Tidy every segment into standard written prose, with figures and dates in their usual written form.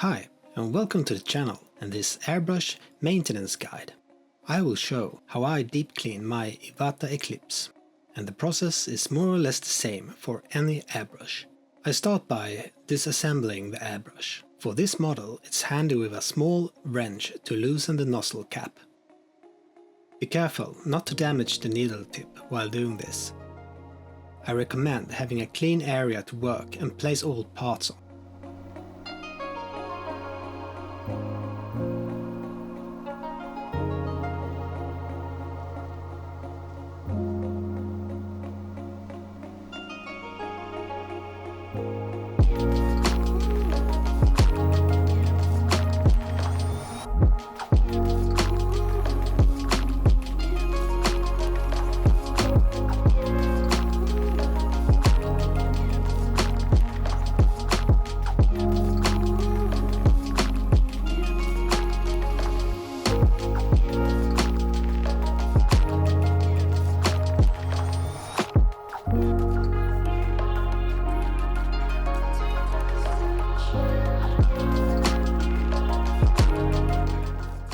Hi, and welcome to the channel and this Airbrush maintenance guide. I will show how I deep clean my Iwata Eclipse, and the process is more or less the same for any airbrush. I start by disassembling the airbrush. For this model it's handy with a small wrench to loosen the nozzle cap. Be careful not to damage the needle tip while doing this. I recommend having a clean area to work and place all parts on.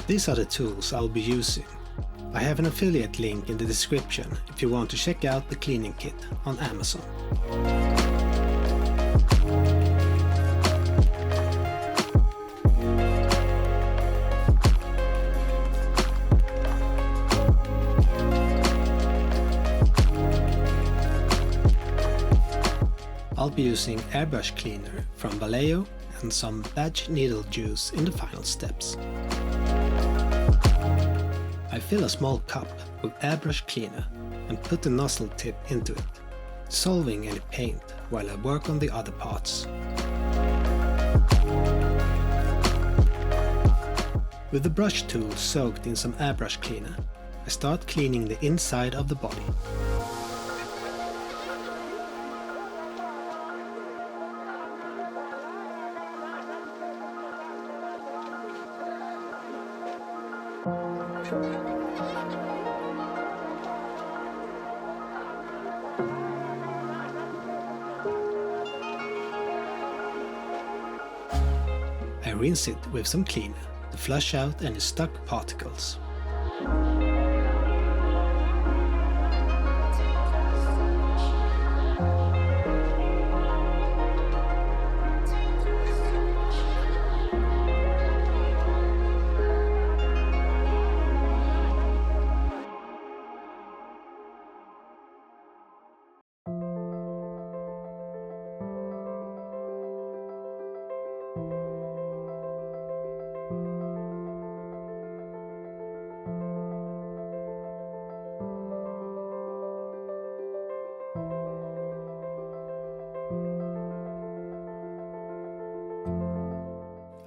These are the tools I'll be using. I have an affiliate link in the description if you want to check out the cleaning kit on Amazon. I'll be using Airbrush cleaner from Vallejo and some badge needle juice in the final steps. I fill a small cup with Airbrush cleaner and put the nozzle tip into it, dissolving any paint while I work on the other parts. With the brush tool soaked in some Airbrush cleaner, I start cleaning the inside of the body. I rinse it with some cleaner to flush out any stuck particles.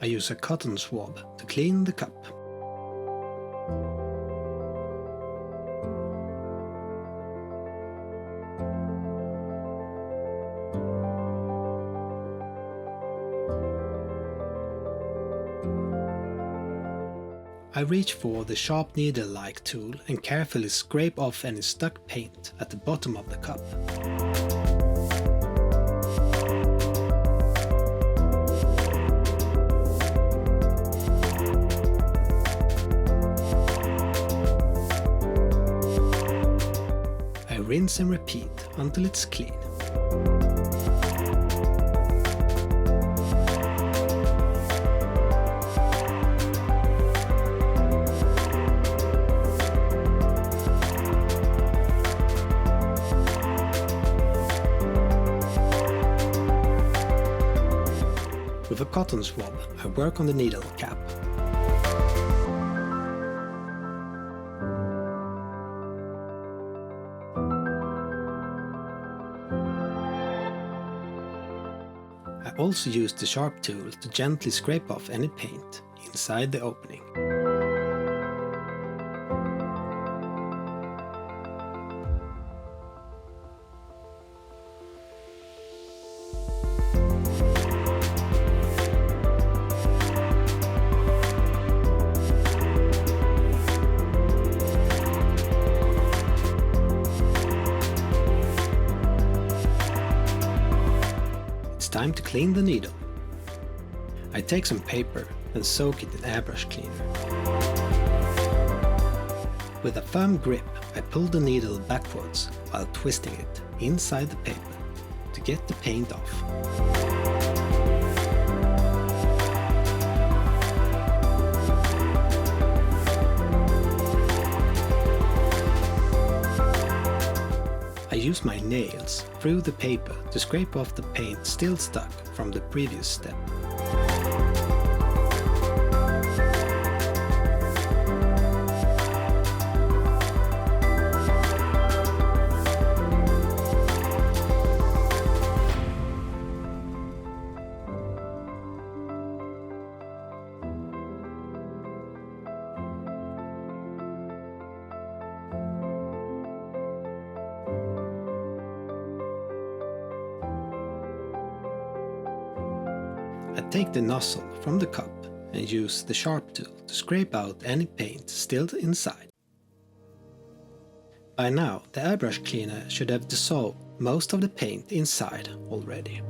I use a cotton swab to clean the cup. I reach for the sharp needle-like tool and carefully scrape off any stuck paint at the bottom of the cup. I rinse and repeat until it's clean. With a cotton swab, I work on the needle cap. I also use the sharp tool to gently scrape off any paint inside the opening. Time to clean the needle. I take some paper and soak it in airbrush cleaner. With a firm grip, I pull the needle backwards while twisting it inside the paper to get the paint off. I use my nails through the paper to scrape off the paint still stuck from the previous step. I take the nozzle from the cup and use the sharp tool to scrape out any paint still inside. By now, the airbrush cleaner should have dissolved most of the paint inside already.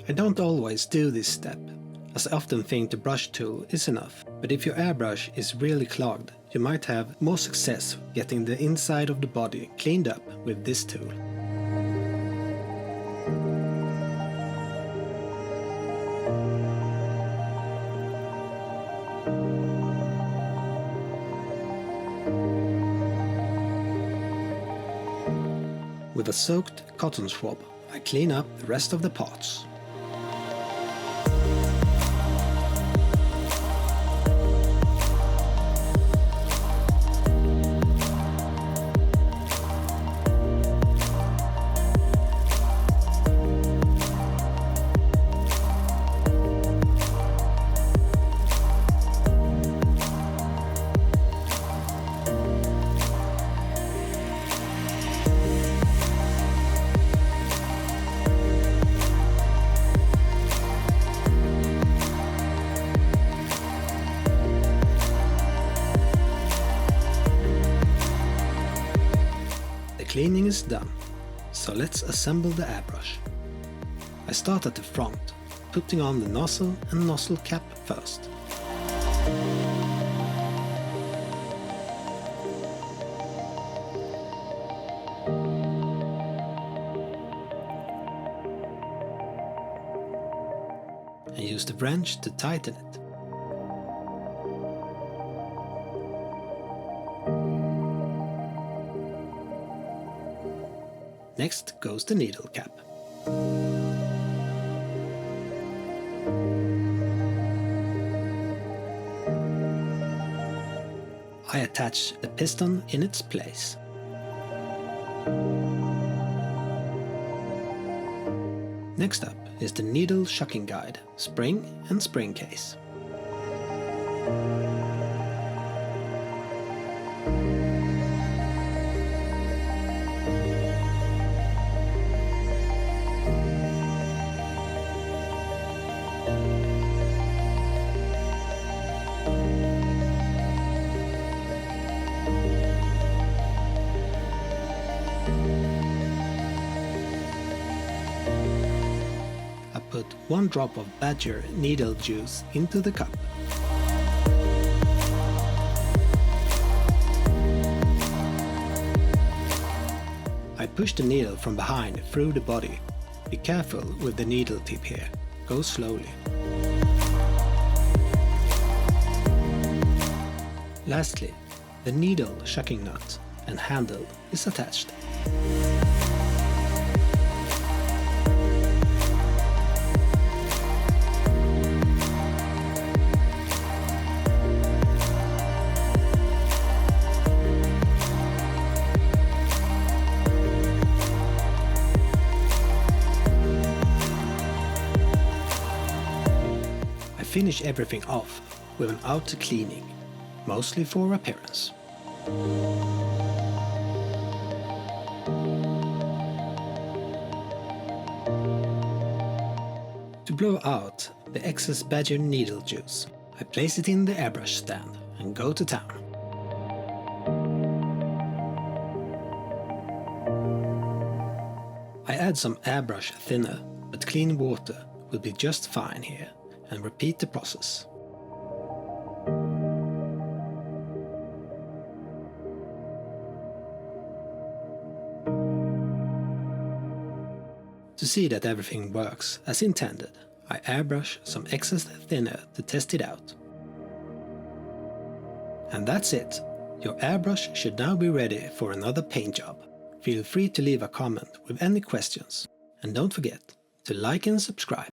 I don't always do this step, as I often think the brush tool is enough, but if your airbrush is really clogged, you might have more success getting the inside of the body cleaned up with this tool. With a soaked cotton swab, I clean up the rest of the parts. Cleaning is done, so let's assemble the airbrush. I start at the front, putting on the nozzle and nozzle cap first. And use the wrench to tighten it. Next goes the needle cap. I attach the piston in its place. Next up is the needle shocking guide, spring and spring case. Put 1 drop of badger needle juice into the cup. I push the needle from behind through the body. Be careful with the needle tip here. Go slowly. Lastly, the needle shocking nut and handle is attached. Finish everything off with an outer cleaning, mostly for appearance. To blow out the excess badger needle juice, I place it in the airbrush stand and go to town. I add some airbrush thinner, but clean water will be just fine here, and repeat the process. To see that everything works as intended, I airbrush some excess thinner to test it out. And that's it! Your airbrush should now be ready for another paint job. Feel free to leave a comment with any questions, and don't forget to like and subscribe.